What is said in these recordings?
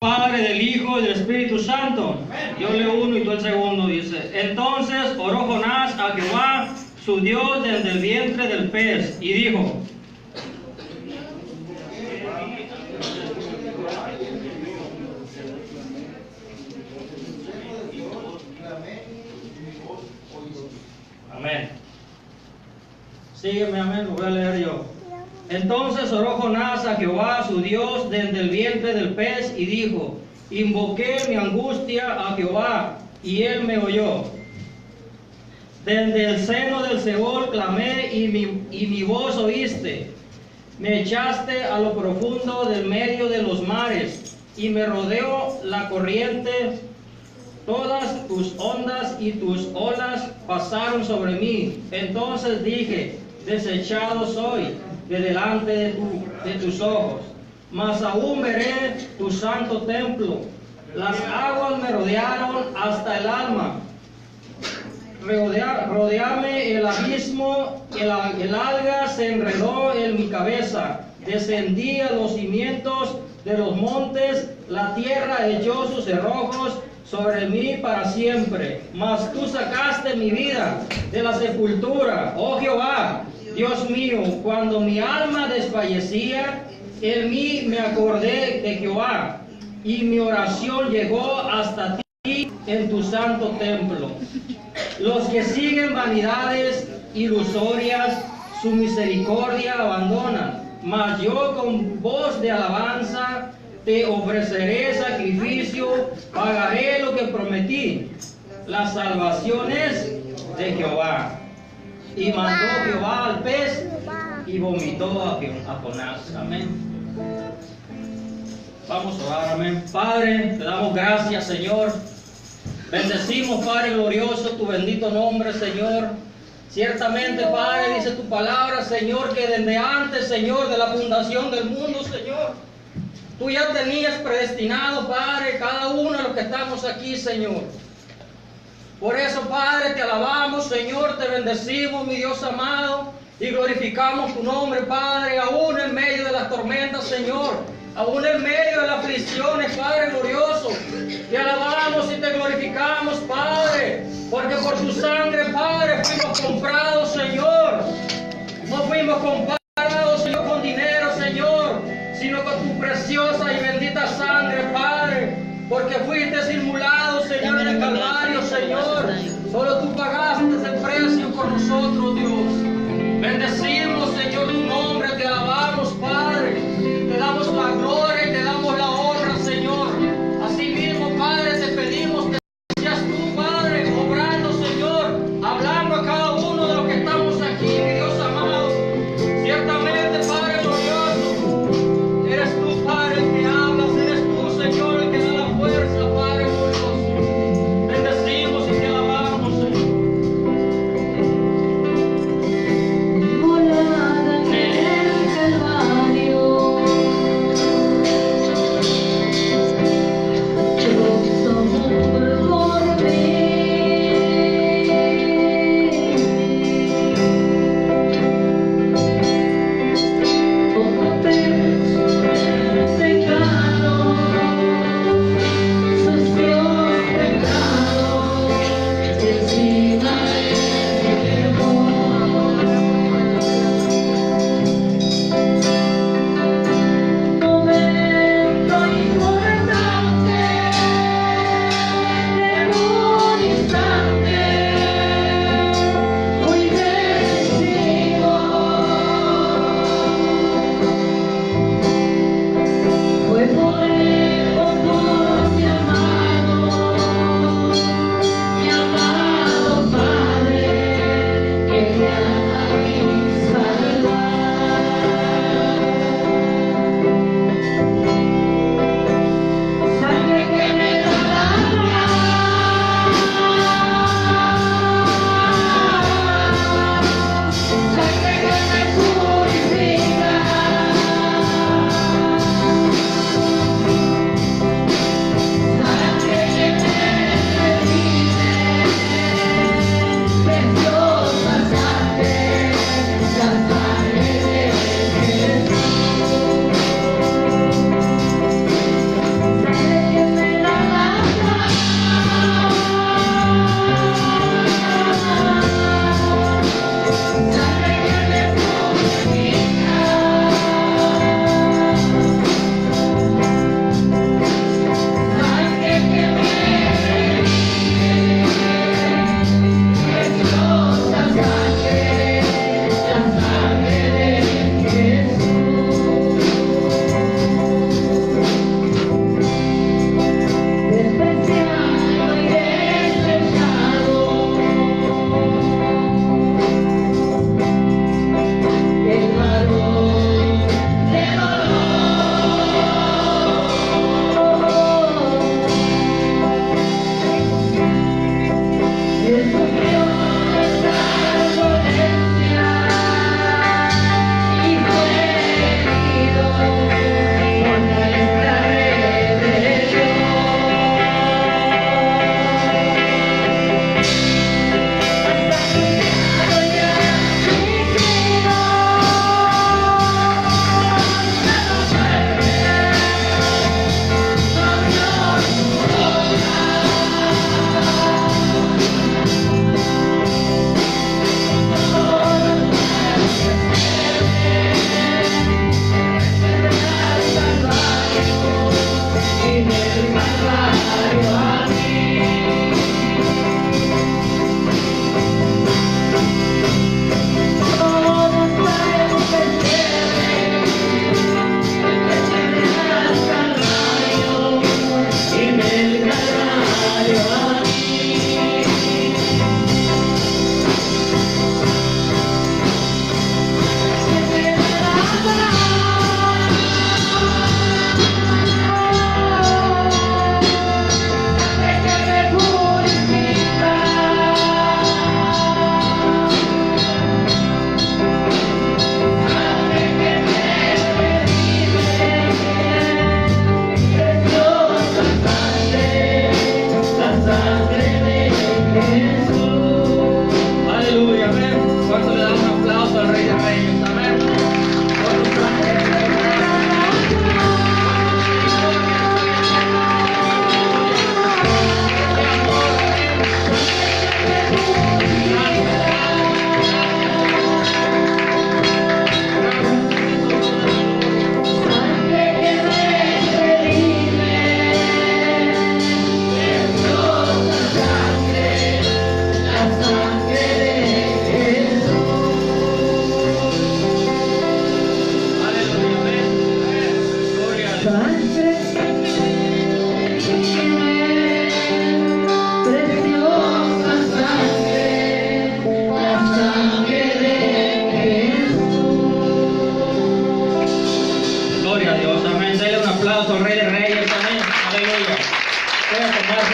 Padre, del Hijo y del Espíritu Santo. Yo leo uno y tú el segundo, dice. Entonces oró Jonás a Jehová, su Dios, desde el vientre del pez, y dijo: amén. Sígueme, amén, lo voy a leer yo. Entonces oró Jonás a Jehová, su Dios, desde el vientre del pez, y dijo: invoqué mi angustia a Jehová, y él me oyó. Desde el seno del Seol clamé, y mi voz oíste. Me echaste a lo profundo del medio de los mares, y me rodeó la corriente. Todas tus ondas y tus olas pasaron sobre mí. Entonces dije: desechado soy de delante de tus ojos, mas aún veré tu santo templo. Las aguas me rodearon hasta el alma. Rodeame el abismo, el alga se enredó en mi cabeza. Descendí a los cimientos de los montes, la tierra echó sus cerrojos sobre mí para siempre. Mas tú sacaste mi vida de la sepultura, oh Jehová, Dios mío. Cuando mi alma desfallecía, en mí me acordé de Jehová, y mi oración llegó hasta ti en tu santo templo. Los que siguen vanidades ilusorias, su misericordia abandonan. Mas yo con voz de alabanza te ofreceré sacrificio, pagaré lo que prometí. La salvación es de Jehová. Y mandó Jehová al pez y vomitó a Jonás. Amén. Vamos a orar, amén. Padre, te damos gracias, Señor. Bendecimos, Padre glorioso, tu bendito nombre, Señor. Ciertamente, Padre, dice tu palabra, Señor, que desde antes, Señor, de la fundación del mundo, Señor, tú ya tenías predestinado, Padre, cada uno de los que estamos aquí, Señor. Por eso, Padre, te alabamos, Señor, te bendecimos, mi Dios amado, y glorificamos tu nombre, Padre, aún en medio de las tormentas, Señor, aún en medio de las aflicciones, Padre glorioso. Te alabamos y te glorificamos, Padre, porque por tu sangre, Padre, fuimos comprados, Señor. No fuimos comprados, Señor, con dinero, Señor, sino con tu preciosa y bendita sangre, Padre, porque fuiste inmolado, Señor, en el Calvario, Señor. Solo tú pagaste el precio por nosotros, Dios. Bendecimos, Señor, tu nombre, te alabamos, Padre. Te damos la gloria y te damos la honra, Señor. Así mismo, Padre, te pedimos que seas tú, Padre, obrando, Señor, hablando a cada uno de los que estamos aquí, mi Dios amado. Ciertamente, Padre glorioso, eres tú, Padre, el que hablas, eres tú, Señor, el que da la fuerza, Padre glorioso. Bendecimos y te alabamos, Señor.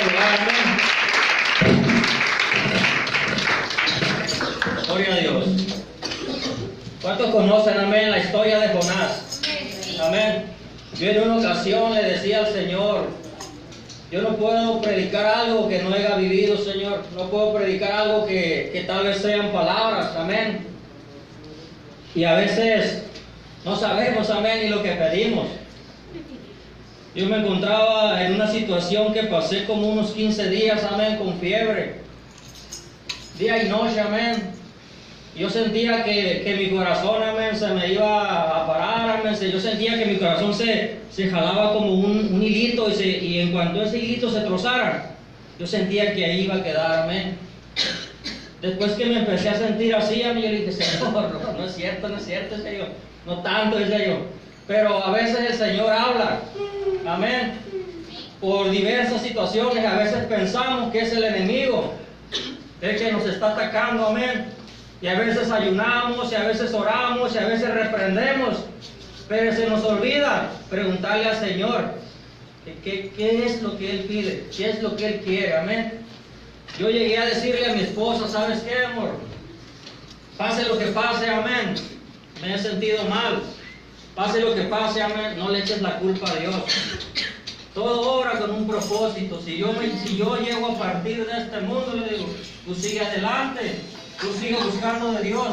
ese lugar, amén. Gloria a Dios. ¿Cuántos conocen, amén, la historia de Jonás? Amén. Yo en una ocasión le decía al Señor, yo no puedo predicar algo que no haya vivido, Señor. No puedo predicar algo que tal vez sean palabras, amén. Y a veces no sabemos, amén, ni lo que pedimos. Yo me encontraba en una situación que pasé como unos 15 días, amén, con fiebre. Día y noche, amén. Yo sentía que mi corazón, amén, se me iba a parar, amén. Yo sentía que mi corazón se jalaba como un hilito y en cuanto ese hilito se trozara, yo sentía que ahí iba a quedar, amén. Después que me empecé a sentir así, amén, yo le dije, Señor, no es cierto, Señor. No tanto, decía yo. Pero a veces el Señor habla, amén, por diversas situaciones. A veces pensamos que es el enemigo el que nos está atacando, amén. Y a veces ayunamos, y a veces oramos, y a veces reprendemos, pero se nos olvida preguntarle al Señor qué es lo que Él pide, qué es lo que Él quiere, amén. Yo llegué a decirle a mi esposa, ¿sabes qué, amor? Pase lo que pase, amén, me he sentido mal. Pase lo que pase, amén, no le eches la culpa a Dios. Todo obra con un propósito. Si yo llego a partir de este mundo, le digo, tú sigue adelante. Tú sigue buscando de Dios,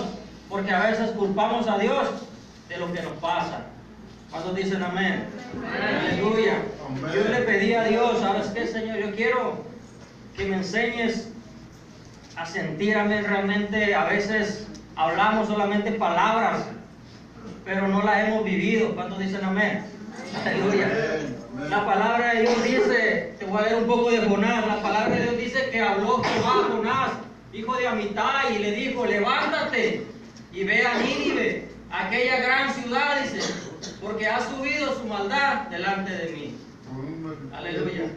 porque a veces culpamos a Dios de lo que nos pasa. ¿Cuántos dicen amén? Aleluya. Yo le pedí a Dios, ¿sabes qué, Señor? Yo quiero que me enseñes a sentir, amén, realmente. A veces hablamos solamente palabras, pero no las hemos vivido. ¿Cuántos dicen amén? Aleluya. La palabra de Dios dice, te voy a leer un poco de Jonás. La palabra de Dios dice que habló Jehová a Jonás, hijo de Amitai, y le dijo, levántate y ve a Nínive, aquella gran ciudad, dice, porque ha subido su maldad delante de mí. Aleluya.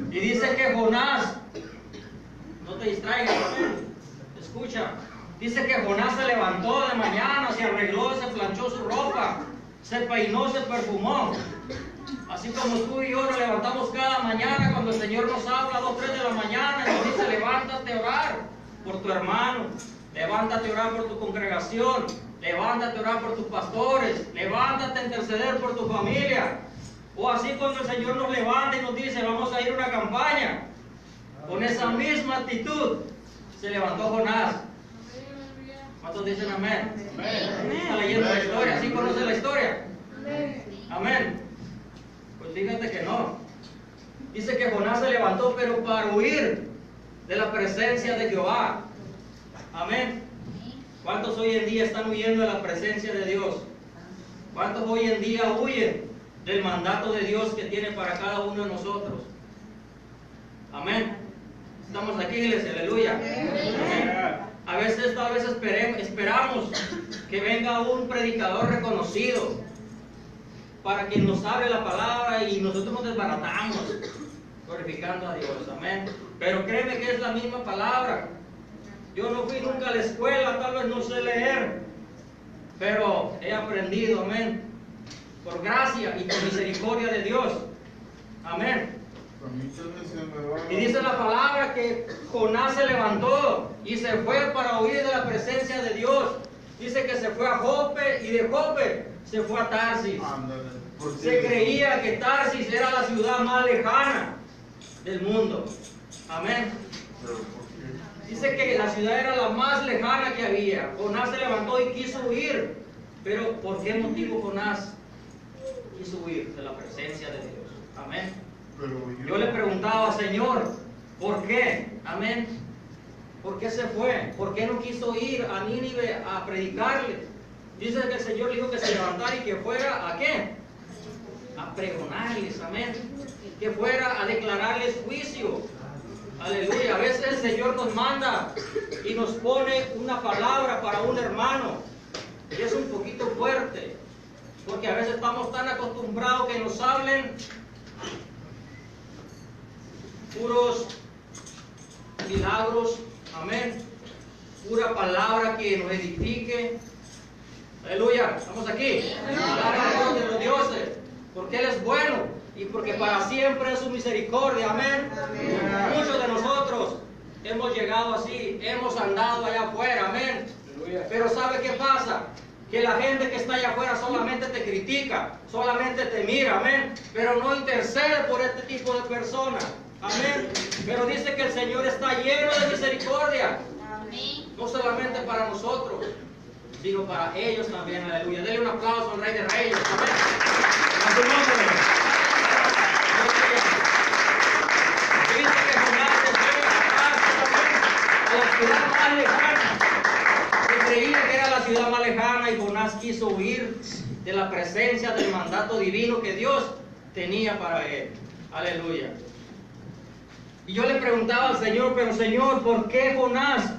Y dice que Jonás, no te distraigas, escucha, dice que Jonás se levantó de mañana, se arregló, se planchó su ropa, se peinó, se perfumó. Así como tú y yo nos levantamos cada mañana cuando el Señor nos habla a 2, 3 de la mañana y nos dice, levántate a orar por tu hermano, levántate a orar por tu congregación, levántate a orar por tus pastores, levántate a interceder por tu familia. O así cuando el Señor nos levanta y nos dice, vamos a ir a una campaña, con esa misma actitud se levantó Jonás. ¿Cuántos dicen amén? Está leyendo la historia, ¿sí conoce la historia? Amén. Pues fíjate que no. Dice que Jonás se levantó, pero para huir de la presencia de Jehová. Amén. ¿Cuántos hoy en día están huyendo de la presencia de Dios? ¿Cuántos hoy en día huyen del mandato de Dios que tiene para cada uno de nosotros? Amén. Estamos aquí, iglesia, aleluya. Amén. A veces tal vez esperamos que venga un predicador reconocido para que nos hable la palabra y nosotros nos desbaratamos glorificando a Dios, amén. Pero créeme que es la misma palabra. Yo no fui nunca a la escuela, tal vez no sé leer, pero he aprendido, amén, por gracia y por misericordia de Dios, amén. Y dice la palabra que Jonás se levantó y se fue para huir de la presencia de Dios. Dice que se fue a Jope y de Jope se fue a Tarsis. Se creía que Tarsis era la ciudad más lejana del mundo. Amén. Dice que la ciudad era la más lejana que había. Jonás se levantó y quiso huir. Pero ¿por qué motivo Jonás quiso huir de la presencia de Dios? Amén. Yo le preguntaba, Señor, ¿por qué? Amén. ¿Por qué se fue? ¿Por qué no quiso ir a Nínive a predicarle? Dice que el Señor le dijo que se levantara y que fuera ¿a qué? A pregonarles, amén. Que fuera a declararles juicio. Aleluya. A veces el Señor nos manda y nos pone una palabra para un hermano. Y es un poquito fuerte. Porque a veces estamos tan acostumbrados que nos hablen puros milagros, amén, pura palabra que nos edifique, aleluya, estamos aquí, palabra de los dioses, porque Él es bueno, Y porque para siempre es su misericordia, amén. Muchos de nosotros hemos llegado así, hemos andado allá afuera, amén. Pero ¿sabe qué pasa? Que la gente que está allá afuera solamente te critica, solamente te mira, amén. Pero no intercede por este tipo de personas, amén. Pero dice que el Señor está lleno de misericordia. No solamente para nosotros, sino para ellos también, aleluya. Denle un aplauso al Rey de Reyes, amén. A su nombre. Dice que Jonás se fue a la ciudad más lejana. Se creía que era la ciudad más lejana y Jonás quiso huir de la presencia del mandato divino que Dios tenía para él. Aleluya. Y yo le preguntaba al Señor, pero Señor, ¿por qué Jonás?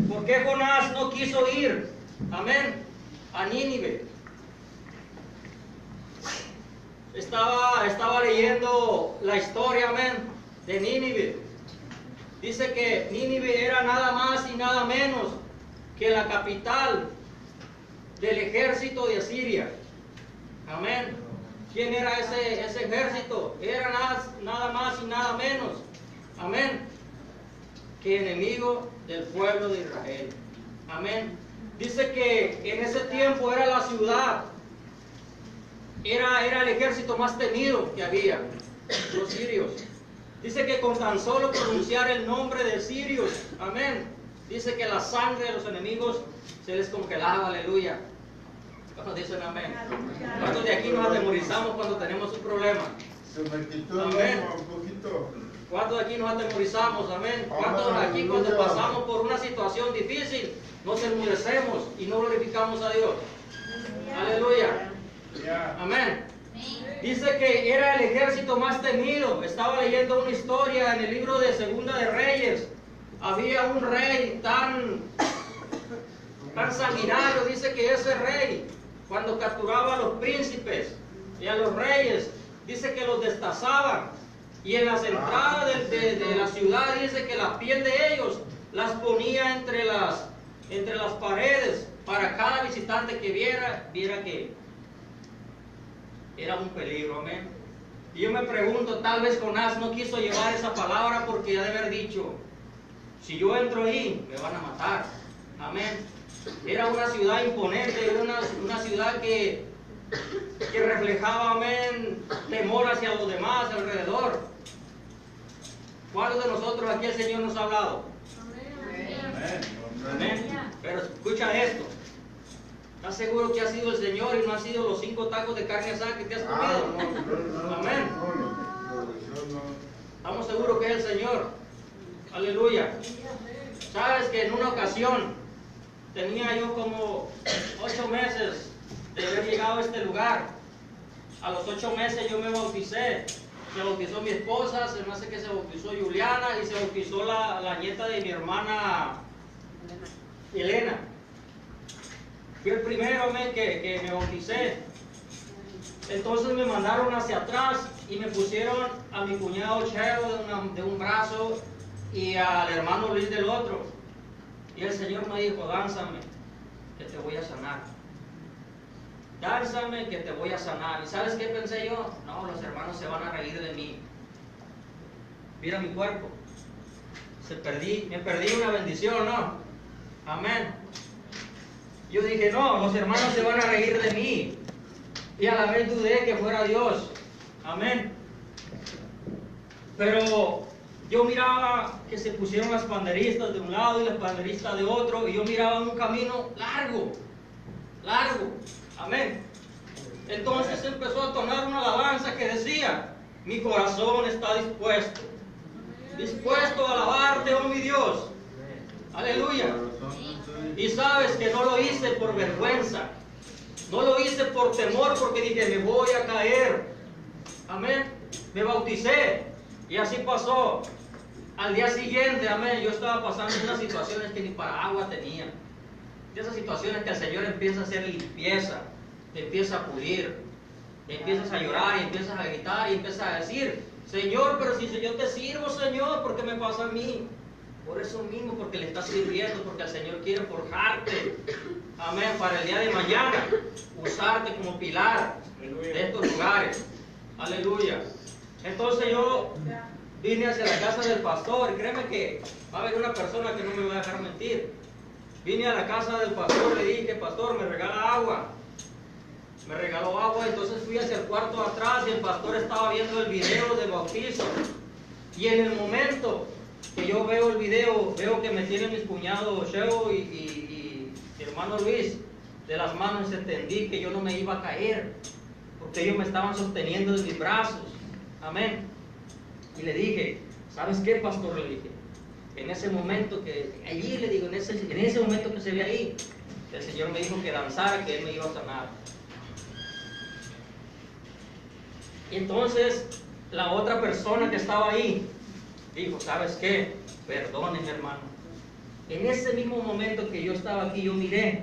¿Por qué Jonás no quiso ir? Amén. A Nínive. Estaba leyendo la historia, amén, de Nínive. Dice que Nínive era nada más y nada menos que la capital del ejército de Asiria. Amén. ¿Quién era ese ejército? Era nada más y nada menos, amén, que enemigo del pueblo de Israel. Amén. Dice que en ese tiempo era la ciudad, era el ejército más temido que había, los sirios. Dice que con tan solo pronunciar el nombre de sirios, amén, dice que la sangre de los enemigos se les congelaba, aleluya. ¿Cuántos dicen amén? ¿Cuántos de aquí nos atemorizamos cuando tenemos un problema? Amén. ¿Cuántos de aquí nos atemorizamos? Amén. ¿Cuántos de aquí cuando pasamos por una situación difícil nos enmudecemos y no glorificamos a Dios? Aleluya. Amén. Dice que era el ejército más temido. Estaba leyendo una historia en el libro de Segunda de Reyes. Había un rey tan sanguinario. Dice que ese rey, cuando capturaba a los príncipes y a los reyes, dice que los destazaban. Y en las entradas de la ciudad dice que la piel de ellos las ponía entre las paredes para cada visitante que viera que era un peligro, amén. Y yo me pregunto, tal vez Jonás no quiso llevar esa palabra porque ha de haber dicho, si yo entro ahí, me van a matar, amén. Era una ciudad imponente, era una ciudad que reflejaba, amén, temor hacia los demás alrededor. ¿Cuántos de nosotros aquí el Señor nos ha hablado? Amén. Amén. Pero escucha esto. ¿Estás seguro que ha sido el Señor y no ha sido los 5 tacos de carne asada que te has comido? Amén. Estamos seguros que es el Señor. Aleluya. Sabes que en una ocasión tenía yo como 8 meses de haber llegado a este lugar. A los 8 meses yo me bauticé. Se bautizó mi esposa, se me hace que se bautizó Juliana y se bautizó la nieta de mi hermana Elena. Fui el primero que me bauticé. Entonces me mandaron hacia atrás y me pusieron a mi cuñado Chero de un brazo y al hermano Luis del otro. Y el Señor me dijo, dánzame, que te voy a sanar. Dánzame, que te voy a sanar. ¿Y sabes qué pensé yo? No, los hermanos se van a reír de mí. Mira mi cuerpo. Me perdí una bendición, ¿no? Amén. Yo dije, no, los hermanos se van a reír de mí. Y a la vez dudé que fuera Dios. Amén. Pero yo miraba que se pusieron las panderistas de un lado y las panderistas de otro. Y yo miraba un camino largo. Amén. Entonces empezó a tonar una alabanza que decía, mi corazón está dispuesto a alabarte, oh mi Dios. Aleluya. Y sabes que no lo hice por vergüenza, no lo hice por temor, porque dije, me voy a caer. Amén. Me bauticé y así pasó. Al día siguiente, amén, yo estaba pasando unas situaciones que ni para agua tenía. De esas situaciones que el Señor empieza a hacer limpieza, te empieza a pulir, empiezas a llorar y empiezas a gritar y empiezas a decir, Señor, pero si yo te sirvo, Señor, ¿por qué me pasa a mí? Por eso mismo, porque le estás sirviendo, porque el Señor quiere forjarte. amén, para el día de mañana, usarte como pilar de estos lugares. Aleluya. Entonces yo vine hacia la casa del pastor, y créeme que va a haber una persona que no me va a dejar mentir. Vine a la casa del pastor, le dije, pastor, me regala agua. Me regaló agua, entonces fui hacia el cuarto de atrás y el pastor estaba viendo el video del bautizo. Y en el momento que yo veo el video, veo que me tienen mis cuñados Sheo y hermano Luis de las manos, entendí que yo no me iba a caer, porque ellos me estaban sosteniendo en mis brazos. Amén. Y le dije, ¿sabes qué, pastor? Le dije, en ese momento que, allí le digo, en ese momento que se ve ahí, el Señor me dijo que danzara, que Él me iba a sanar. Y entonces la otra persona que estaba ahí dijo, ¿sabes qué? Perdóneme, hermano. En ese mismo momento que yo estaba aquí, yo miré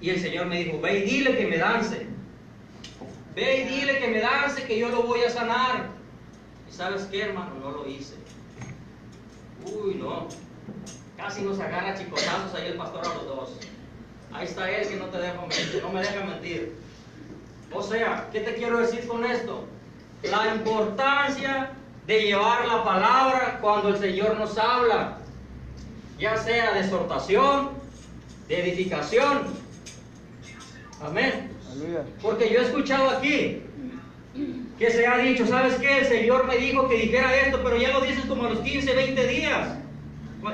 y el Señor me dijo, ve y dile que me dance. Ve y dile que me dance, que yo lo voy a sanar. ¿Y sabes qué, hermano? No lo hice. Uy, no. Casi nos agarra chicotazos ahí el pastor a los dos. Ahí está él que no te deja mentir, no me deja mentir. O sea, ¿qué te quiero decir con esto? La importancia de llevar la palabra cuando el Señor nos habla, ya sea de exhortación, de edificación. Amén. Porque yo he escuchado aquí que se ha dicho, ¿sabes qué? El Señor me dijo que dijera esto, pero ya lo dices como a los 15, 20 días.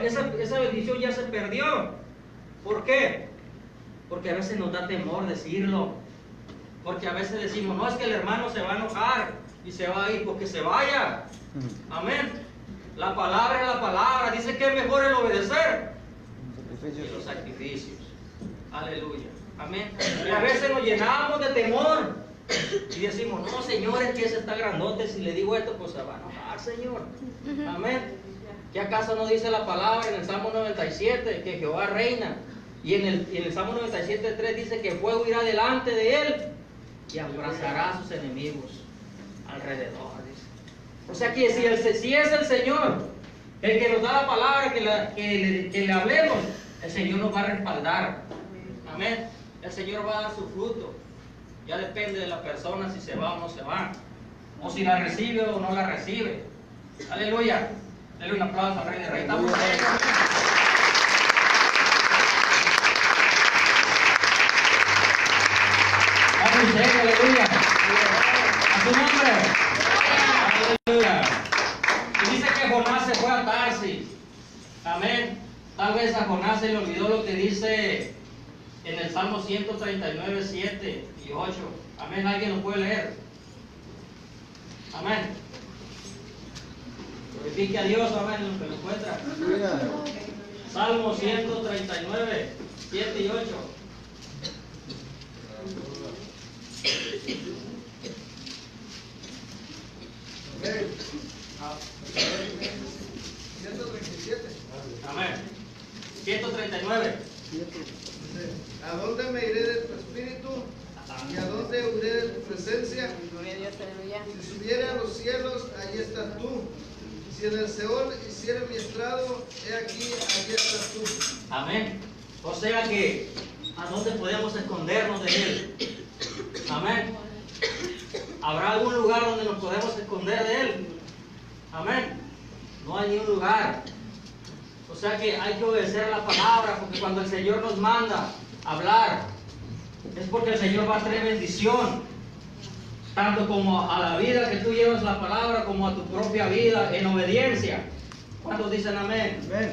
Esa bendición ya se perdió. ¿Por qué? Porque a veces nos da temor decirlo. Porque a veces decimos, no, es que el hermano se va a enojar y se va a ir, porque se vaya. Amén. La palabra es la palabra. Dice que es mejor el obedecer que los sacrificios. Aleluya. Amén. Y a veces nos llenamos de temor y decimos, no, Señor, es que ese está grandote. Si le digo esto, pues se va a enojar, Señor. Amén. ¿Qué acaso no dice la palabra en el Salmo 97 que Jehová reina? Y en el Salmo 97:3 dice que fuego irá delante de él y abrazará a sus enemigos alrededor. Dice. O sea que si es el Señor el que nos da la palabra, que le hablemos, el Señor nos va a respaldar. Amén. El Señor va a dar su fruto. Ya depende de la persona si se va o no se va, o si la recibe o no la recibe. Aleluya. Denle un aplauso al Rey de Reyes. Estamos ahí. Aleluya. A su nombre. Aleluya. Y dice que Jonás se fue a Tarsis. Amén. Tal vez a Jonás se le olvidó lo que dice en el Salmo 139, 7 y 8. Amén. ¿Alguien lo puede leer? Amén. Glorifique a Dios, amén, en lo que lo encuentra. Salmo 139, 7 y 8. 137. Amén. 139. ¿A dónde me iré de tu espíritu? ¿Y a dónde huiré de tu presencia? Si subiere a los cielos, allí estás tú. Si en el Seol hiciera mi estrado, he aquí, allí estás tú. Amén. O sea que, ¿a dónde podemos escondernos de Él? Amén. ¿Habrá algún lugar donde nos podemos esconder de Él? Amén. No hay ni un lugar. O sea que hay que obedecer la palabra, porque cuando el Señor nos manda hablar, es porque el Señor va a traer bendición. Tanto como a la vida que tú llevas la palabra, como a tu propia vida en obediencia. ¿Cuántos dicen amén? Amén.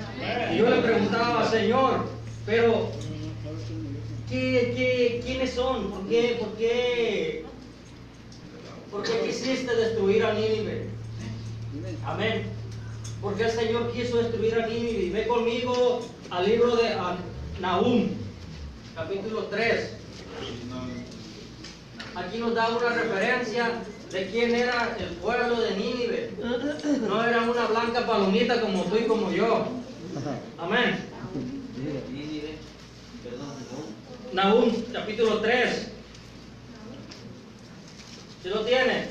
Y yo le preguntaba, Señor, pero ¿quiénes son? ¿Por qué quisiste destruir a Nínive? Amén. Porque el Señor quiso destruir a Nínive. Ve conmigo al libro de Nahum, capítulo 3. Aquí nos da una referencia de quién era el pueblo de Nínive. No era una blanca palomita como tú y como yo. Amén. Nahum, capítulo 3. ¿Se lo tiene?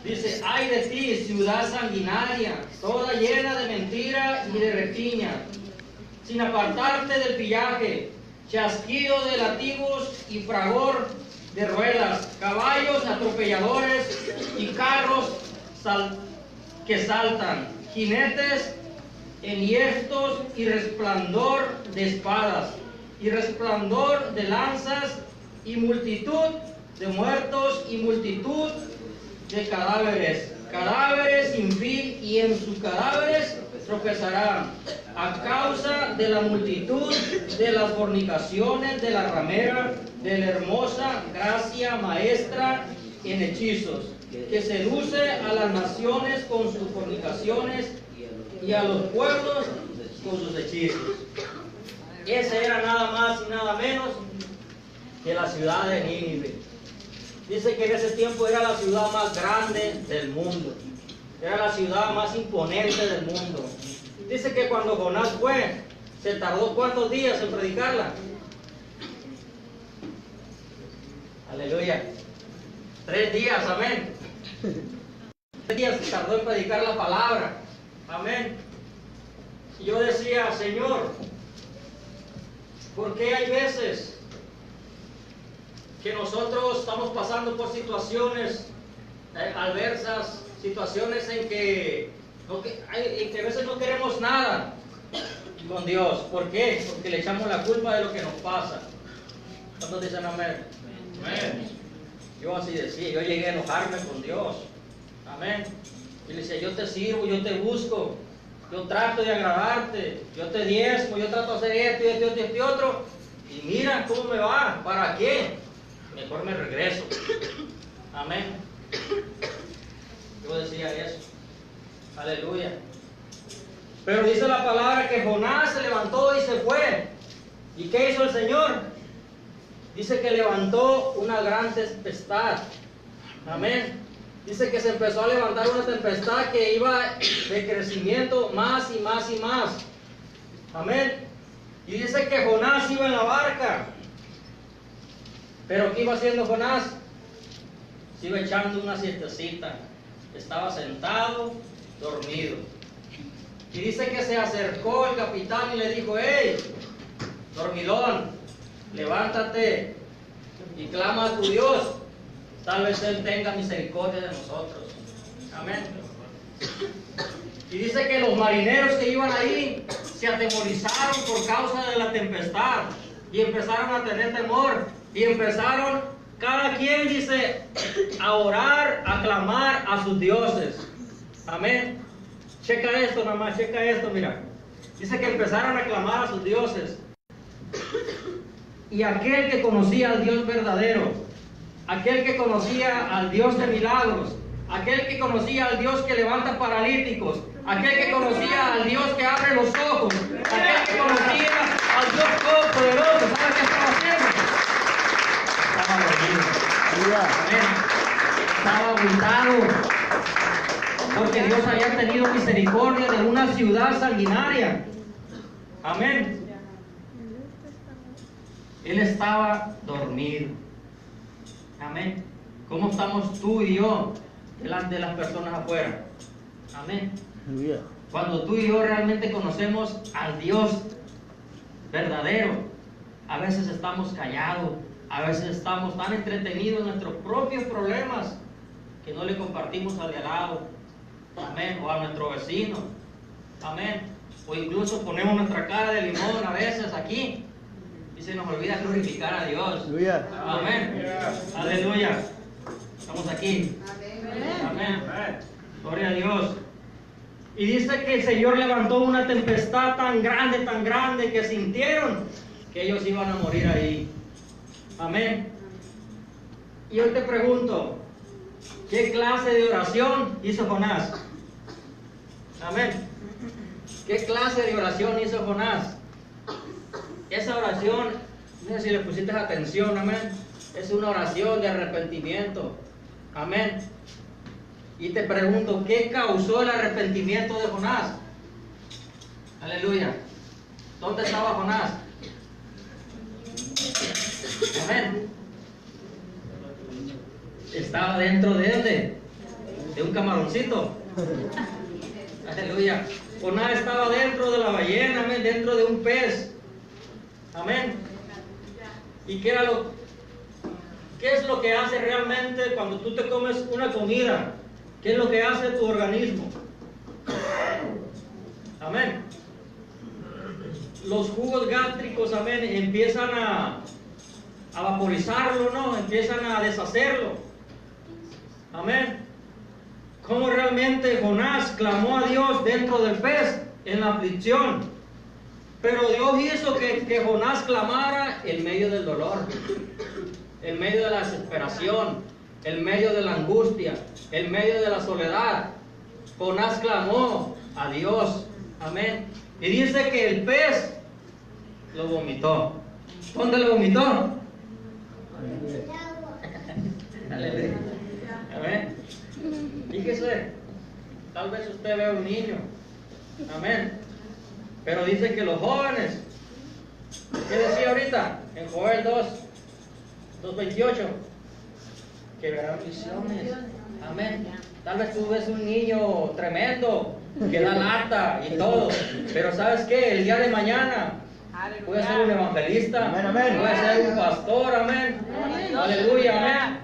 Dice, ay de ti, ciudad sanguinaria, toda llena de mentira y de repiña, sin apartarte del pillaje, chasquido de látigos y fragor de ruedas, caballos atropelladores y carros que saltan, jinetes enhiestos y resplandor de espadas, y resplandor de lanzas, y multitud de muertos, y multitud de cadáveres, cadáveres sin fin, y en sus cadáveres tropezarán, a causa de la multitud de las fornicaciones de la ramera, de la hermosa gracia maestra en hechizos, que seduce a las naciones con sus fornicaciones y a los pueblos con sus hechizos. Ese era nada más y nada menos que la ciudad de Nínive. Dice que en ese tiempo era la ciudad más grande del mundo. Era la ciudad más imponente del mundo. Dice que cuando Jonás fue, se tardó ¿cuántos días en predicarla? Aleluya. 3 días, amén. 3 días se tardó en predicar la palabra. Amén. Y yo decía, Señor, ¿por qué hay veces que nosotros estamos pasando por situaciones adversas, situaciones en que a veces no queremos nada con Dios? ¿Por qué? Porque le echamos la culpa de lo que nos pasa. ¿Cuántos dicen amén? Amén. Yo así decía, yo llegué a enojarme con Dios. Amén. Y le decía, yo te sirvo, yo te busco, yo trato de agradarte, yo te diezmo, yo trato de hacer esto y otro. Y mira cómo me va, ¿para qué? Mejor me regreso. Amén. Yo decía eso. Aleluya. Pero dice la palabra que Jonás se levantó y se fue. ¿Y qué hizo el Señor? Dice que levantó una gran tempestad. Amén. Dice que se empezó a levantar una tempestad que iba de crecimiento más y más y más. Amén. Y dice que Jonás iba en la barca. Pero ¿qué iba haciendo Jonás? Se iba echando una siestecita. Estaba sentado, dormido. Y dice que se acercó el capitán y le dijo, hey, dormilón, levántate y clama a tu Dios. Tal vez Él tenga misericordia de nosotros. Amén. Y dice que los marineros que iban ahí se atemorizaron por causa de la tempestad y empezaron a tener temor y empezaron, cada quien dice, a orar, a clamar a sus dioses. Amén. Checa esto nada más, checa esto, mira. Dice que empezaron a clamar a sus dioses. Y aquel que conocía al Dios verdadero, aquel que conocía al Dios de milagros, aquel que conocía al Dios que levanta paralíticos, aquel que conocía al Dios que abre los ojos, aquel que conocía al Dios todopoderoso, ¿sabe qué estaba haciendo? Estaba dormido. Estaba agüitado, porque Dios había tenido misericordia de una ciudad sanguinaria. Amén. Él estaba dormido. Amén. ¿Cómo estamos tú y yo delante de las personas afuera? Amén. Cuando tú y yo realmente conocemos al Dios verdadero, a veces estamos callados, a veces estamos tan entretenidos en nuestros propios problemas que no le compartimos al de al lado. Amén. O a nuestro vecino. Amén. O incluso ponemos nuestra cara de limón a veces aquí y se nos olvida glorificar a Dios. Amén. Aleluya. Estamos aquí. Amén. Gloria a Dios. Y dice que el Señor levantó una tempestad tan grande que sintieron que ellos iban a morir ahí. Amén. Y hoy te pregunto, ¿qué clase de oración hizo Jonás? Amén. ¿Qué clase de oración hizo Jonás? Esa oración, no sé si le pusiste atención, amén, es una oración de arrepentimiento. Amén. Y te pregunto, ¿qué causó el arrepentimiento de Jonás? Aleluya. ¿Dónde estaba Jonás? Amén. Estaba dentro de dónde? De un camaroncito. Aleluya. Jonás estaba dentro de la ballena, amén, dentro de un pez. Amén. ¿Y qué es lo que hace realmente cuando tú te comes una comida? ¿Qué es lo que hace tu organismo? Amén. Los jugos gástricos, amén, empiezan a vaporizarlo, ¿no? Empiezan a deshacerlo. Amén. Como realmente Jonás clamó a Dios dentro del pez en la aflicción. Pero Dios hizo que Jonás clamara en medio del dolor, en medio de la desesperación, en medio de la angustia, en medio de la soledad. Jonás clamó a Dios. Amén. Y dice que el pez lo vomitó. ¿Dónde lo vomitó? Aleluya. Amén. Fíjese, tal vez usted vea un niño. Amén. Pero dice que los jóvenes, ¿qué decía ahorita? En Joel 2:28, que verán visiones. Amén. Tal vez tú ves un niño tremendo, que da lata y todo, pero ¿sabes qué? El día de mañana puede ser un evangelista, puede ser un pastor, amén. Aleluya, amén.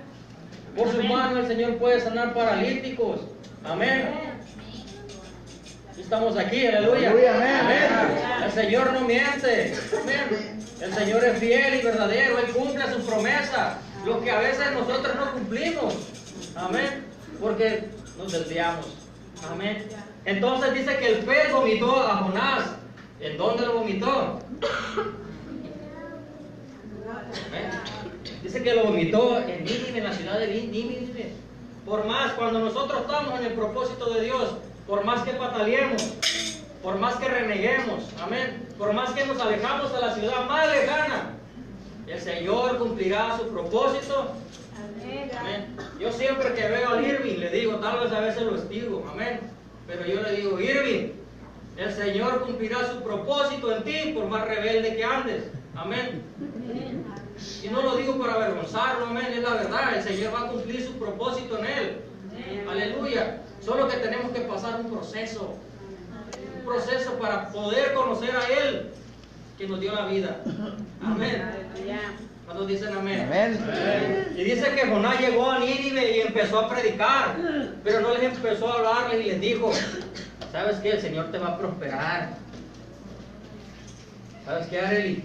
Por su mano el Señor puede sanar paralíticos, amén. Estamos aquí, aleluya, amén. El Señor no miente, amén. El Señor es fiel y verdadero, Él cumple su promesa, lo que a veces nosotros no cumplimos, amén, porque nos desviamos, amén. Entonces dice que el pez vomitó a Jonás. ¿En dónde lo vomitó? Dice que lo vomitó en Nínive, en la ciudad de Nínive. Por más, cuando nosotros estamos en el propósito de Dios, por más que pataleemos, por más que reneguemos, amén, por más que nos alejamos a la ciudad más lejana, el Señor cumplirá su propósito. Amén. Yo siempre que veo a Irving le digo, tal vez a veces lo estigo, amén, pero yo le digo, Irving, el Señor cumplirá su propósito en ti por más rebelde que andes, amén. Y no lo digo para avergonzarlo, amén, es la verdad, el Señor va a cumplir su propósito en él, aleluya. Solo que tenemos que pasar un proceso para poder conocer a Él que nos dio la vida, amén. ¿Cuántos dicen amén? Amén. Y dice que Jonás llegó a Nínive y empezó a predicar, pero no les empezó a hablarles y les dijo, ¿sabes qué? El Señor te va a prosperar. ¿Sabes qué, Arely?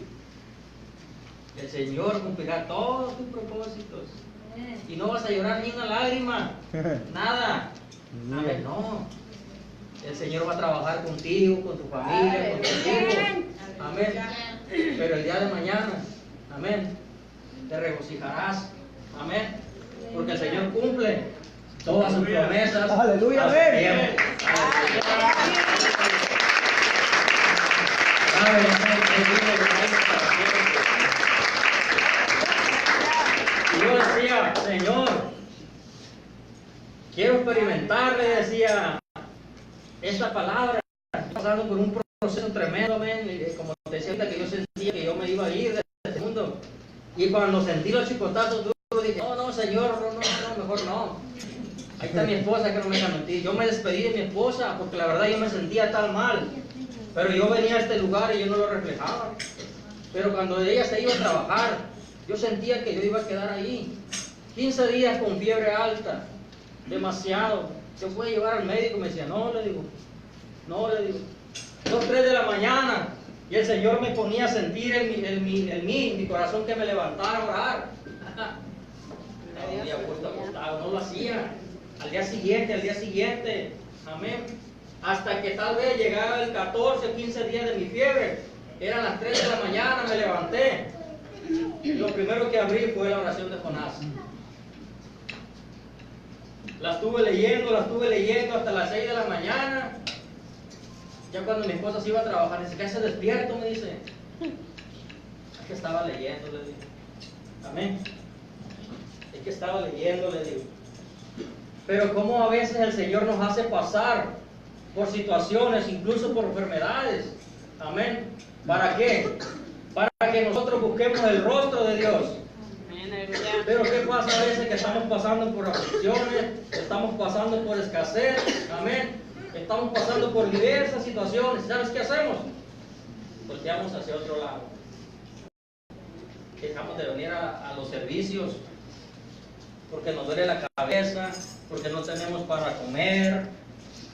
El Señor cumplirá todos tus propósitos y no vas a llorar ni una lágrima, nada. Amén, no. El Señor va a trabajar contigo, con tu familia, con tus hijos. Amén. Pero el día de mañana, amén, te regocijarás. Amén. Porque el Señor cumple todas sus promesas. Aleluya, amén. Y yo decía, Señor, quiero experimentar, le decía, esta palabra. Estoy pasando por un proceso tremendo, amén. Como te decía ahorita, que yo sentía que yo me iba a ir de este mundo. Y cuando sentí los chicotazos duros, dije, no, Señor, no, mejor no. Ahí está mi esposa, que no me deja mentir. Yo me despedí de mi esposa porque la verdad yo me sentía tan mal. Pero yo venía a este lugar y yo no lo reflejaba. Pero cuando ella se iba a trabajar, yo sentía que yo iba a quedar ahí. 15 días con fiebre alta, demasiado. Yo fui a llevar al médico y me decía, no, le digo. 2, 3 de la mañana. Y el Señor me ponía a sentir en mi corazón, que me levantara a orar. No, día acostado, no lo hacía. Al día siguiente, amén. Hasta que tal vez llegaba el 14, 15 días de mi fiebre. Eran las 3 de la mañana, me levanté. Y lo primero que abrí fue la oración de Jonás. La estuve leyendo hasta las 6 de la mañana. Ya cuando mi esposa se iba a trabajar, dice, ¿qué se despierto? Me dice. Es que estaba leyendo, le digo. Amén. Es que estaba leyendo, le digo. Pero como a veces el Señor nos hace pasar por situaciones, incluso por enfermedades. Amén. ¿Para qué? Para que nosotros busquemos el rostro de Dios. Pero ¿qué pasa a veces? Que estamos pasando por aflicciones, estamos pasando por escasez, amén, estamos pasando por diversas situaciones. ¿Sabes qué hacemos? Volteamos hacia otro lado. dejamos de venir a los servicios porque nos duele la cabeza, porque no tenemos para comer.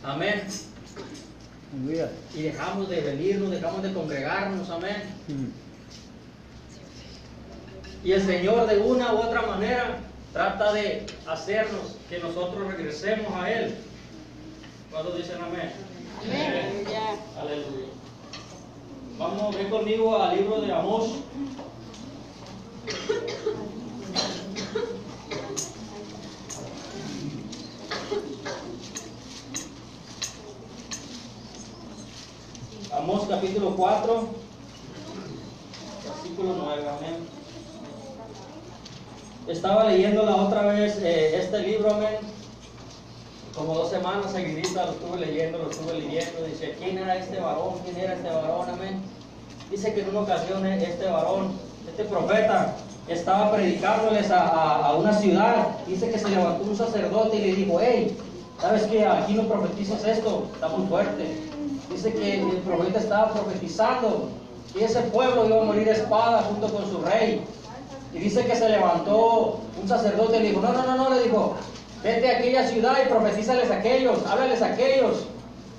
Amén. Y dejamos de venirnos, dejamos de congregarnos. Amén. Y el Señor de una u otra manera trata de hacernos que nosotros regresemos a Él. ¿Cuántos dicen amén? Amén. Aleluya. Vamos, ven conmigo al libro de Amós. Amós capítulo 4, versículo 9, amén. Estaba leyendo la otra vez este libro, amén. Como 2 semanas seguiditas lo estuve leyendo. Dice, ¿quién era este varón? ¿Quién era este varón? Amén. Dice que en una ocasión este varón, este profeta, estaba predicándoles a una ciudad. Dice que se levantó un sacerdote y le dijo, hey, ¿sabes qué? Aquí no profetizas esto, está muy fuerte. Dice que el profeta estaba profetizando y ese pueblo iba a morir a espada junto con su rey. Y dice que se levantó un sacerdote y le dijo, no, le dijo, vete a aquella ciudad y profetízales a aquellos, háblales a aquellos,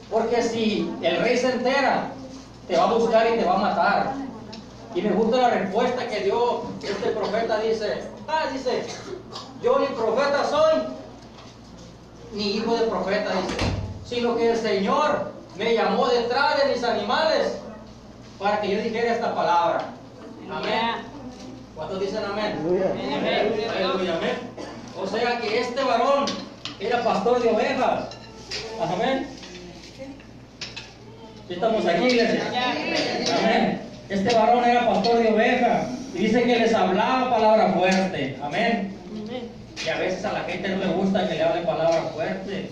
porque si el rey se entera, te va a buscar y te va a matar. Y me gusta la respuesta que dio este profeta, dice, yo ni profeta soy, ni hijo de profeta, dice, sino que el Señor me llamó detrás de mis animales para que yo dijera esta palabra. Amén. ¿Cuántos dicen amén? Amén. Aleluya, amén. O sea que este varón era pastor de ovejas. Amén. ¿Estamos aquí, iglesia? Amén. Este varón era pastor de ovejas y dice que les hablaba palabra fuerte. Amén. Y a veces a la gente no le gusta que le hable palabra fuerte.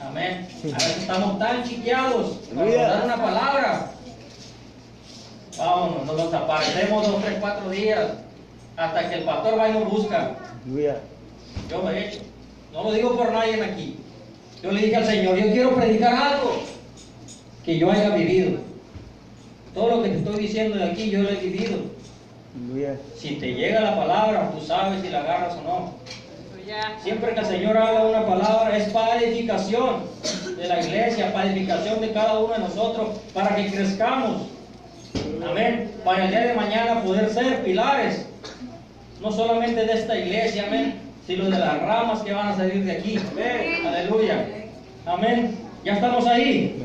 Amén. A veces estamos tan chiqueados para dar una palabra. Vámonos, nos desaparecemos 2, 3, 4 días hasta que el pastor va y nos busca. Yo lo he hecho. No lo digo por nadie aquí. Yo le dije al Señor, yo quiero predicar algo que yo haya vivido. Todo lo que te estoy diciendo de aquí, yo lo he vivido. Si te llega la palabra, tú sabes si la agarras o no. Siempre que el Señor habla una palabra, es para edificación de la iglesia, para edificación de cada uno de nosotros, para que crezcamos. Amén. Para el día de mañana poder ser pilares, no solamente de esta iglesia, amén, sino de las ramas que van a salir de aquí. Amén. Aleluya. Amén. Ya estamos ahí.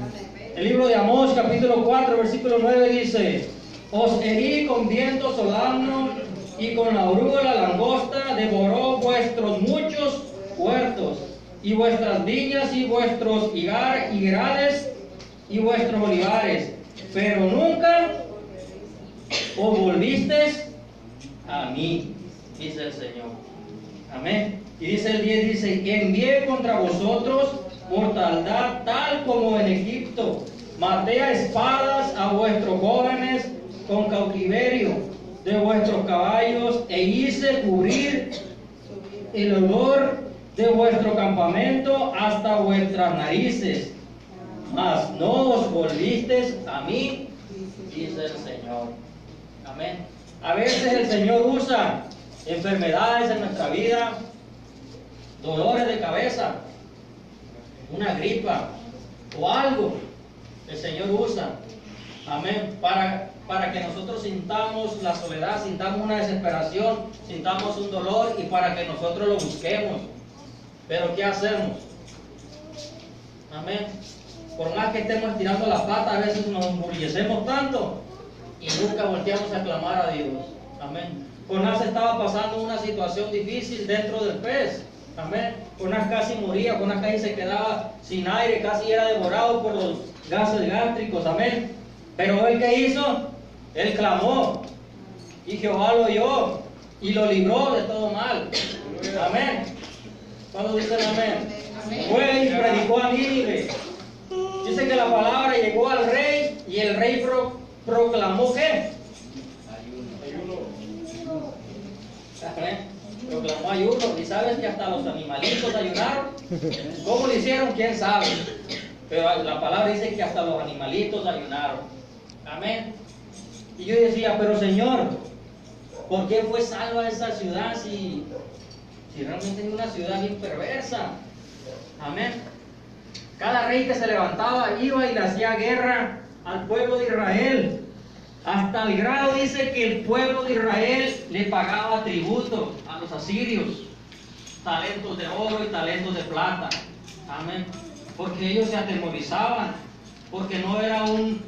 El libro de Amós, capítulo 4, versículo 9 dice, os herí con viento solano y con la oruga la langosta devoró vuestros muchos huertos y vuestras viñas y vuestros higuerales y vuestros olivares, pero nunca os volvisteis a mí, dice el Señor. Amén. Y dice el 10, dice, envié contra vosotros mortandad tal como en Egipto, maté a espadas a vuestros jóvenes con cautiverio de vuestros caballos e hice cubrir el olor de vuestro campamento hasta vuestras narices, mas no os volvisteis a mí, dice el Señor. Amén. A veces el Señor usa enfermedades en nuestra vida, dolores de cabeza, una gripa o algo. El Señor usa, amén, para que nosotros sintamos la soledad, sintamos una desesperación, sintamos un dolor y para que nosotros lo busquemos. Pero ¿qué hacemos? Amén. Por más que estemos tirando la pata, a veces nos emburguecemos tanto y nunca volteamos a clamar a Dios. Amén. Jonás estaba pasando una situación difícil dentro del pez. Amén. Jonás casi moría, Jonás casi se quedaba sin aire, casi era devorado por los gases gástricos. Amén. Pero él, ¿qué hizo? Él clamó y Jehová lo oyó y lo libró de todo mal. Amén. ¿Cuándo dicen amén? Fue y predicó a Nínive. Dice que la palabra llegó al rey y el rey proclamó ¿qué? Ayuno. Amén. Proclamó ayuno. Y sabes que hasta los animalitos ayunaron. ¿Cómo lo hicieron? ¿Quién sabe? Pero la palabra dice que hasta los animalitos ayunaron. Amén. Y yo decía, pero Señor, ¿Por qué fue salva esa ciudad si realmente es una ciudad bien perversa? Amén. Cada rey que se levantaba iba y le hacía guerra al pueblo de Israel. Hasta el grado dice que el pueblo de Israel le pagaba tributo a los asirios. Talentos de oro y talentos de plata. Amén. Porque ellos se atemorizaban. Porque no era un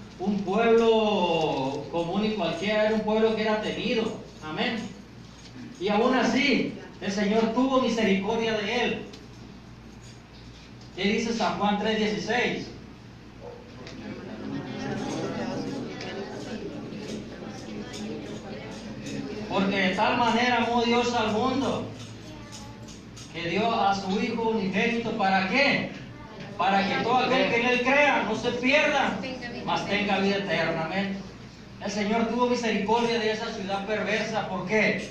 pueblo común y cualquiera, era un pueblo que era temido. Amén. Y aún así, el Señor tuvo misericordia de él. ¿Qué dice San Juan 3:16? Porque de tal manera amó Dios al mundo, que dio a su Hijo unigénito. ¿Para qué? Para que todo aquel que en Él crea no se pierda, mas tenga vida eterna. Amén. El Señor tuvo misericordia de esa ciudad perversa. ¿Por qué?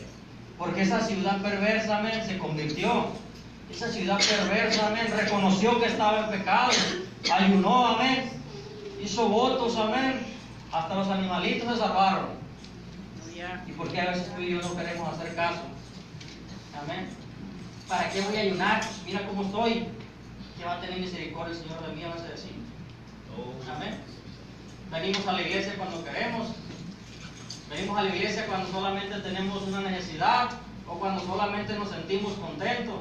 Porque esa ciudad perversa, amén, se convirtió. Esa ciudad perversa, amén, reconoció que estaba en pecado, ayunó, amén, hizo votos, amén, hasta los animalitos se salvaron. ¿Y por qué a veces tú y yo no queremos hacer caso? Amén. ¿Para qué voy a ayunar? Mira cómo estoy. ¿Qué va a tener misericordia el Señor de mí? Vas a decir. Amén. Venimos a la iglesia cuando queremos. Venimos a la iglesia cuando solamente tenemos una necesidad o cuando solamente nos sentimos contentos.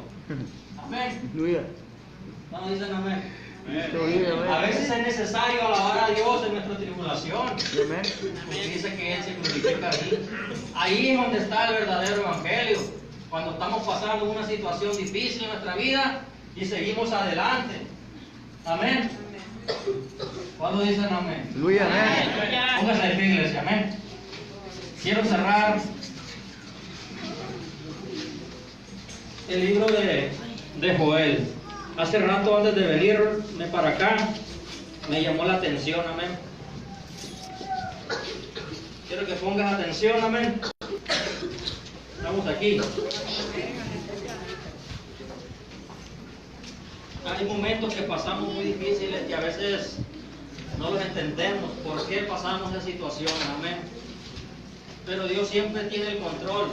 Amén. ¿Cuándo dicen amén? A veces es necesario alabar a Dios en nuestra tribulación. Porque dice que Él se glorifica ahí. Ahí es donde está el verdadero evangelio. Cuando estamos pasando una situación difícil en nuestra vida y seguimos adelante. Amén. ¿Cuándo dicen amén? Póngase de pie, iglesia. Amén. Quiero cerrar el libro de Joel. Hace rato antes de venirme para acá me llamó la atención, amén. Quiero que pongas atención, amén. Estamos aquí. Hay momentos que pasamos muy difíciles y a veces no los entendemos. ¿Por qué pasamos esa situación? Amén. Pero Dios siempre tiene el control.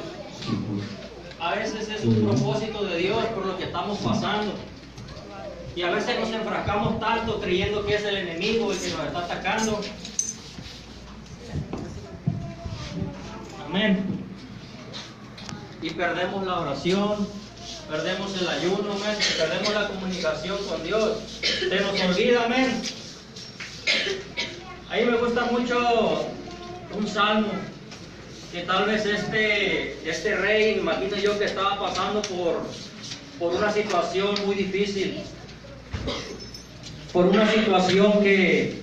A veces es un propósito de Dios por lo que estamos pasando. Y a veces nos enfrascamos tanto creyendo que es el enemigo el que nos está atacando. Amén. Y perdemos la oración, perdemos el ayuno, amén, perdemos la comunicación con Dios. Se nos olvida, amén. A mí me gusta mucho un salmo que tal vez este rey, me imagino yo, que estaba pasando por una situación muy difícil, por una situación que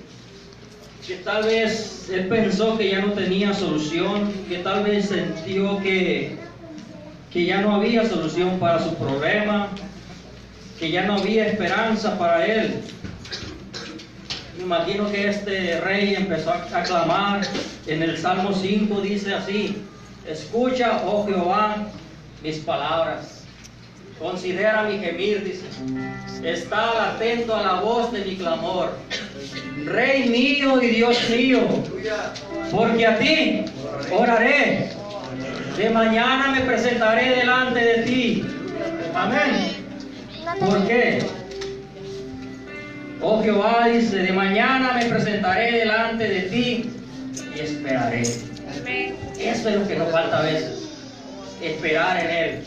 tal vez él pensó que ya no tenía solución, que tal vez sintió que ya no había solución para su problema, que ya no había esperanza para él. Me imagino que este rey empezó a clamar. En el Salmo 5 dice así: escucha, oh Jehová, mis palabras, considera mi gemir, dice, está atento a la voz de mi clamor. Rey mío y Dios mío, porque a ti oraré, de mañana me presentaré delante de ti. Amén. ¿Por qué? Oh Jehová, dice, de mañana me presentaré delante de ti y esperaré. Eso es lo que nos falta a veces, esperar en Él.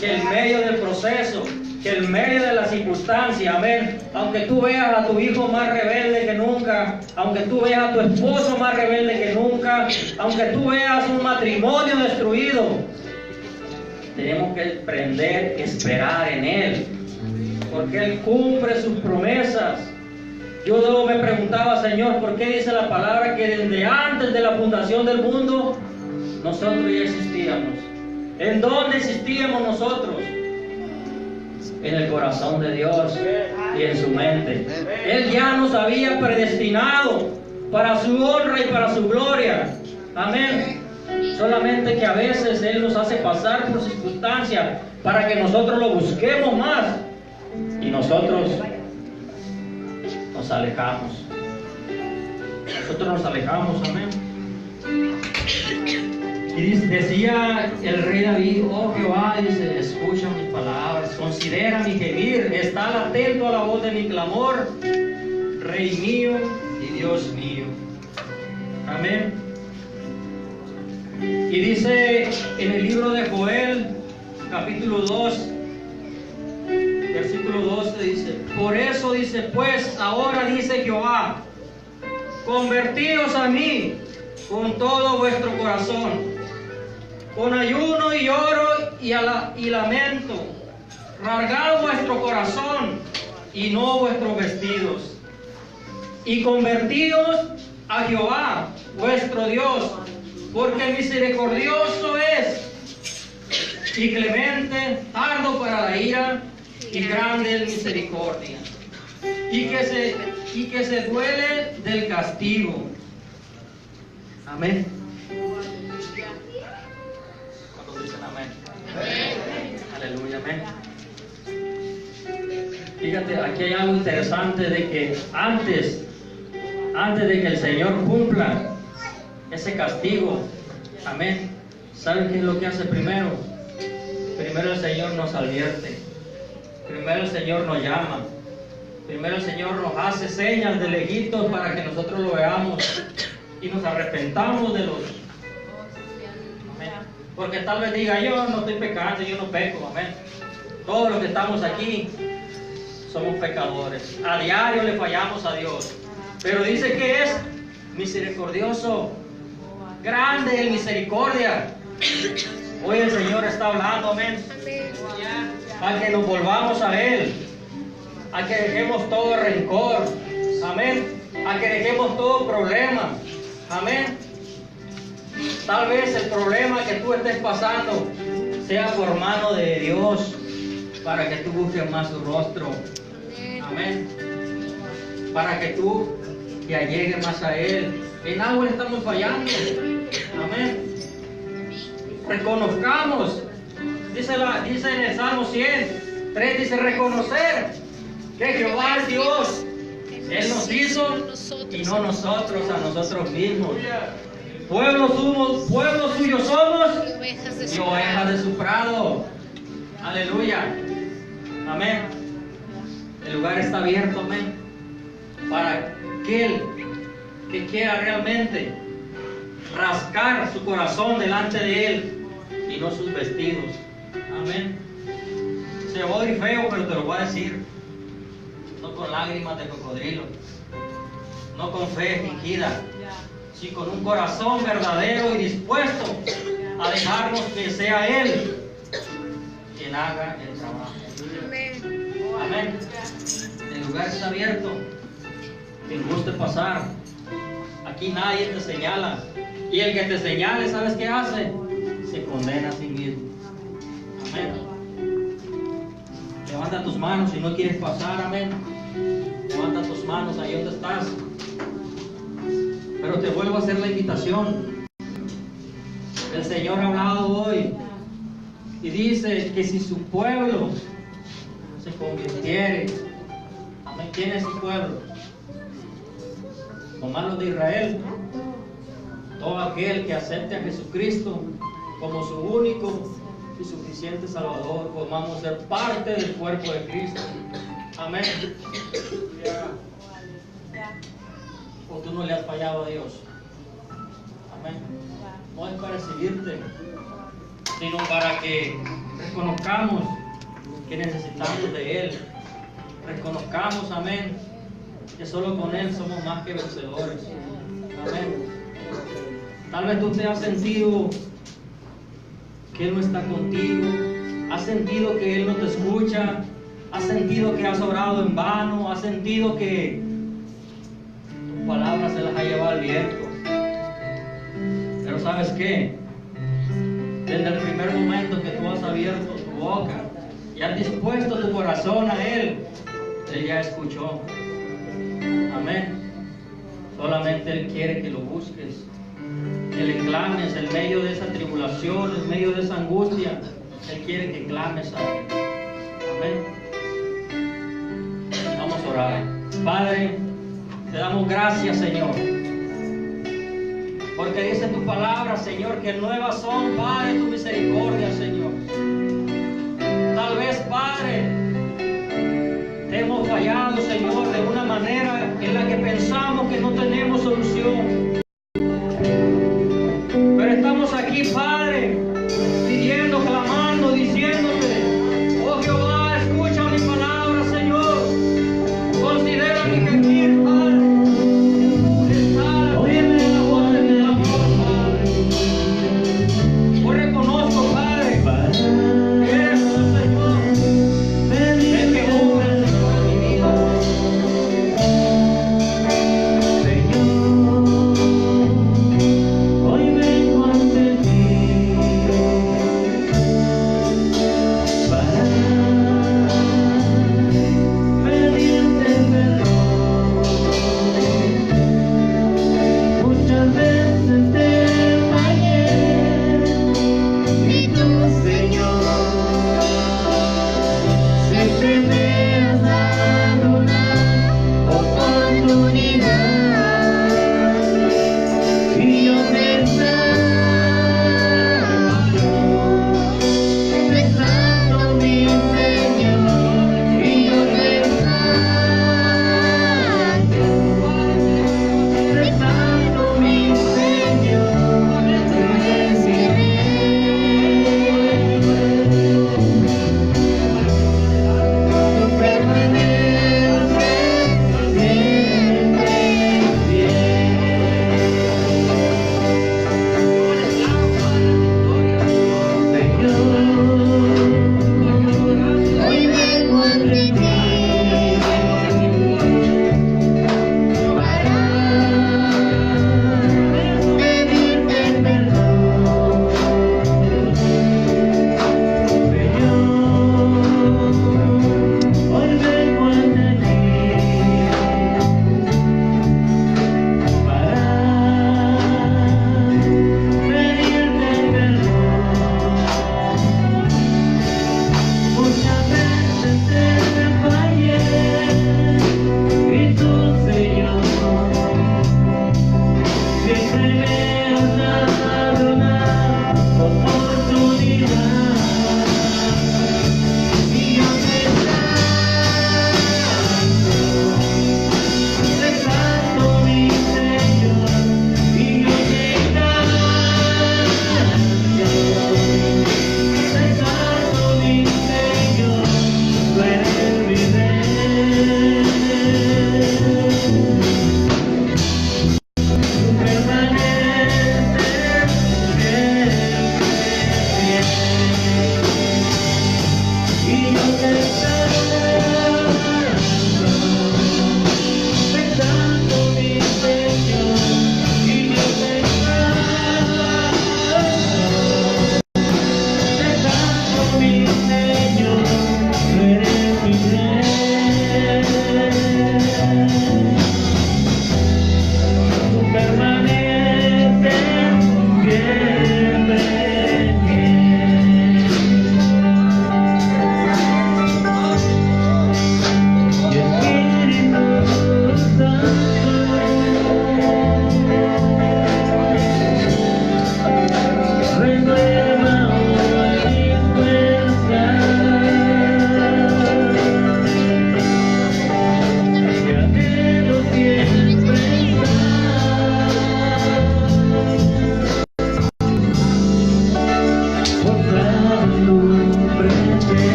Que en medio del proceso, que en medio de la circunstancia, amén, aunque tú veas a tu hijo más rebelde que nunca, aunque tú veas a tu esposo más rebelde que nunca, aunque tú veas un matrimonio destruido, tenemos que aprender a esperar en Él, porque Él cumple sus promesas. Yo luego me preguntaba, Señor, ¿por qué dice la palabra que desde antes de la fundación del mundo nosotros ya existíamos? ¿En dónde existíamos nosotros? En el corazón de Dios y en su mente. Él ya nos había predestinado para su honra y para su gloria. Amén. Solamente que a veces Él nos hace pasar por circunstancias para que nosotros lo busquemos más. Y nosotros nos alejamos. Nosotros nos alejamos, amén. Y decía el rey David, oh Jehová, dice, escucha mis palabras, considera mi gemir, está atento a la voz de mi clamor, Rey mío y Dios mío. Amén. Y dice en el libro de Joel, capítulo 2, versículo 12, dice, por eso dice, pues ahora dice Jehová, convertíos a mí con todo vuestro corazón, con ayuno y lloro y lamento, rasgad vuestro corazón y no vuestros vestidos, y convertíos a Jehová vuestro Dios, porque misericordioso es y clemente, tardo para la ira y grande en misericordia, y que se duele del castigo. Amén. ¿Cuántos dicen amén? Aleluya, amén. Fíjate, aquí hay algo interesante de que antes de que el Señor cumpla ese castigo, amén, ¿saben qué es lo que hace primero? Primero el Señor nos advierte, primero el Señor nos llama, primero el Señor nos hace señas de lejitos para que nosotros lo veamos y nos arrepentamos de los... Amén. Porque tal vez diga, yo no estoy pecando, yo no peco, amén. Todos los que estamos aquí somos pecadores, a diario le fallamos a Dios, pero dice que es misericordioso, grande en misericordia. Hoy el Señor está hablando, amén, a que nos volvamos a Él, a que dejemos todo rencor, amén, a que dejemos todo problema, amén. Tal vez el problema que tú estés pasando sea por mano de Dios, para que tú busques más su rostro, amén, para que tú te allegues más a Él. En algo le estamos fallando, amén. Reconozcamos, dice en el Salmo 100:3, dice reconocer que Jehová es Dios, Él nos hizo y no nosotros a nosotros mismos. Pueblo suyo somos y ovejas de su prado. Aleluya, amén. El lugar está abierto, amén, para aquel que quiera realmente rascar su corazón delante de Él y no sus vestidos. Amén. Se va a oír feo, pero te lo voy a decir. No con lágrimas de cocodrilo, no con fe fingida, sino con un corazón verdadero y dispuesto a dejarnos que sea Él quien haga el trabajo. Amén. El lugar está abierto. Quien guste pasar. Aquí nadie te señala. Y el que te señale, ¿sabes qué hace? Se condena a sí mismo. Amén. Levanta tus manos si no quieres pasar, amén. Levanta tus manos ahí donde estás. Pero te vuelvo a hacer la invitación. El Señor ha hablado hoy y dice que si su pueblo se convirtiere, amén. ¿Quién es su pueblo? Nomás los de Israel. Todo aquel que acepte a Jesucristo como su único y suficiente Salvador, pues vamos a ser parte del cuerpo de Cristo. Amén. O tú no le has fallado a Dios. Amén. No es para recibirte, sino para que reconozcamos que necesitamos de Él. Reconozcamos, amén, que solo con Él somos más que vencedores. Amén. Tal vez tú te has sentido que Él no está contigo, has sentido que Él no te escucha, has sentido que has orado en vano, has sentido que tus palabras se las ha llevado el viento. Pero ¿sabes qué? Desde el primer momento que tú has abierto tu boca y has dispuesto tu corazón a Él, Él ya escuchó. Amén. Solamente Él quiere que lo busques, que le clames en medio de esa tribulación, en medio de esa angustia. Él quiere que clames a Él. Amén. Vamos a orar. Padre, te damos gracias, Señor, Porque dice tu palabra, Señor, que nuevas son, Padre, tu misericordia, Señor. Tal vez, Padre, te hemos fallado, Señor, de una manera en la que pensamos que no tenemos solución. Pero estamos aquí, Padre, pidiendo, clamando, diciéndote: oh Jehová, escucha mi palabra, Señor. Considera mi gemir, Padre. Está atento a la voz de mi amor, Padre. Yo reconozco, Padre, que eres tú, Señor, el que obra, Señor, en mi vida. Señor, hoy vengo ante ti.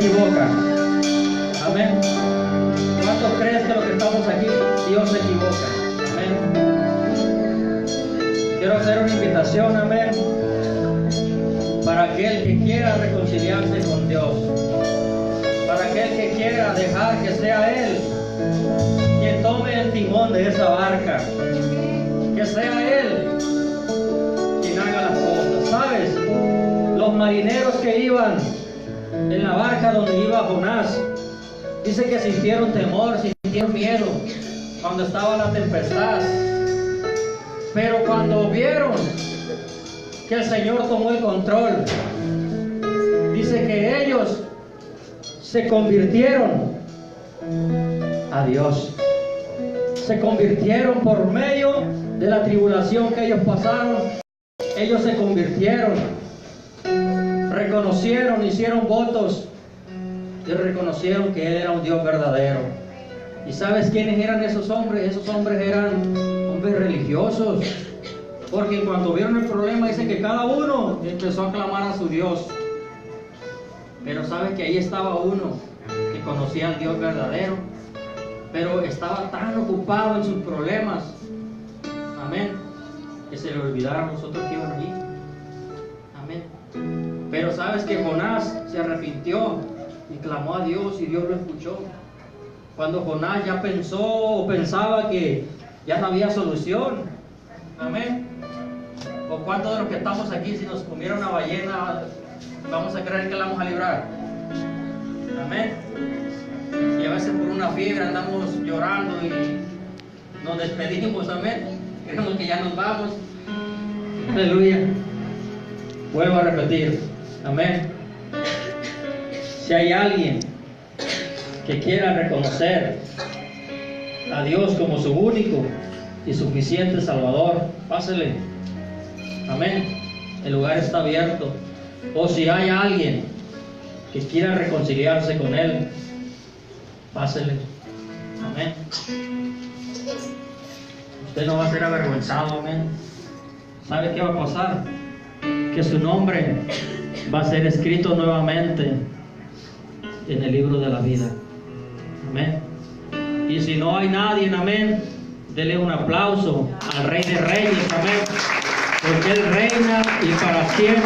equivoca. Amén. ¿Cuántos crees que lo que estamos aquí, Dios se equivoca? Amén. Quiero hacer una invitación, amén, para aquel que quiera reconciliarse con Dios, para aquel que quiera dejar que sea Él quien tome el timón de esa barca, que sea Él quien haga las cosas. ¿Sabes? Los marineros que iban en la barca donde iba Jonás, dice que sintieron temor, sintieron miedo cuando estaba la tempestad, pero cuando vieron que el Señor tomó el control, dice que ellos se convirtieron a Dios, se convirtieron por medio de la tribulación que ellos pasaron. Ellos se convirtieron, reconocieron, hicieron votos y reconocieron que Él era un Dios verdadero. ¿Y sabes quiénes eran esos hombres? Esos hombres eran hombres religiosos, porque cuando vieron el problema dice que cada uno empezó a clamar a su Dios. Pero sabes que ahí estaba uno que conocía al Dios verdadero, pero estaba tan ocupado en sus problemas, amén, que se le olvidaron los otros que iban allí. Amén. Pero sabes que Jonás se arrepintió y clamó a Dios y Dios lo escuchó. Cuando Jonás ya pensó o pensaba que ya no había solución. Amén. ¿O cuántos de los que estamos aquí, si nos comiera una ballena, vamos a creer que la vamos a librar? Amén. Y a veces por una fiebre andamos llorando y nos despedimos, amén. Creemos que ya nos vamos. Aleluya. Vuelvo a repetir, amén. Si hay alguien que quiera reconocer a Dios como su único y suficiente Salvador, pásele. Amén. El lugar está abierto. O si hay alguien que quiera reconciliarse con Él, pásele. Amén. Usted no va a ser avergonzado, amén. ¿Sabe qué va a pasar? Que su nombre va a ser escrito nuevamente en el libro de la vida. Amén. Y si no hay nadie, amén, dele un aplauso al Rey de Reyes, amén, porque Él reina y para siempre.